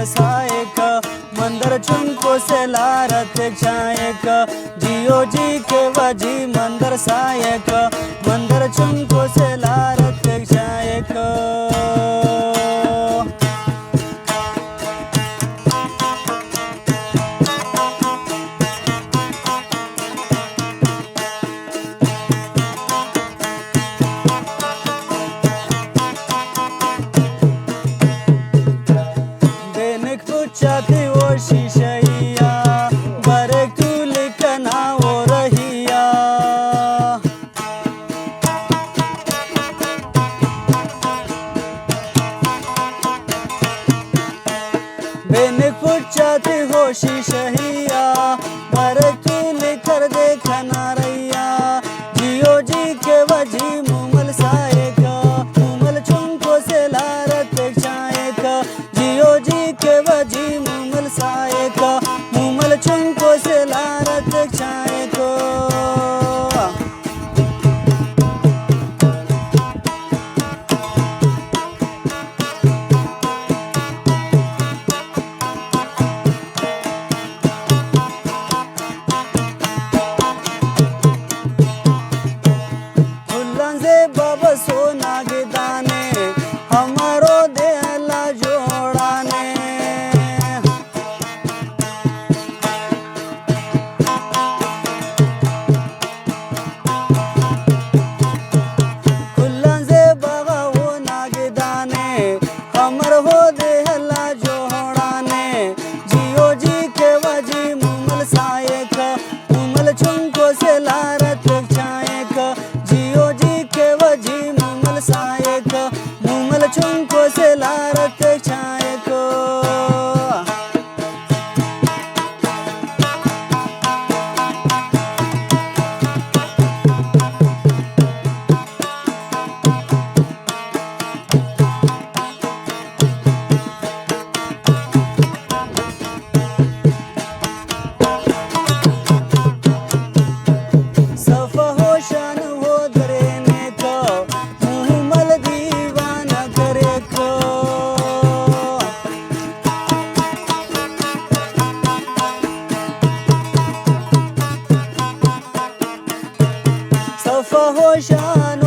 मंदर सायक मंदर चुनको से लारत छायक जियो जी के वजी मंदर सायक मंदर चुनको से लारत छायक चाहती वो शीशैया बरे तू लिखना वो रहिया बेने चाहती हो शीशैया बरे तू लिखर देखना रैया जियो जी के वजी मुमल सायक मुमल चुनको से लारत छायक जियो जी के वजी मुमल सायक मुमल चुनको से लारत छायक बाबा सोना के दाने हमारो देहला जोड़ाने खुल्लन से बाबा वो नागे दाने हमर हो देहला जोड़ाने जियो जी के वजी मुमल सायक मुमल चुनको से लारत छायक जियो जी के वजी मुमल सायक मुमल चुनको से लारत छायक सफा हो शान हो दरेने को मुमल दीवाना करे को सफा हो शान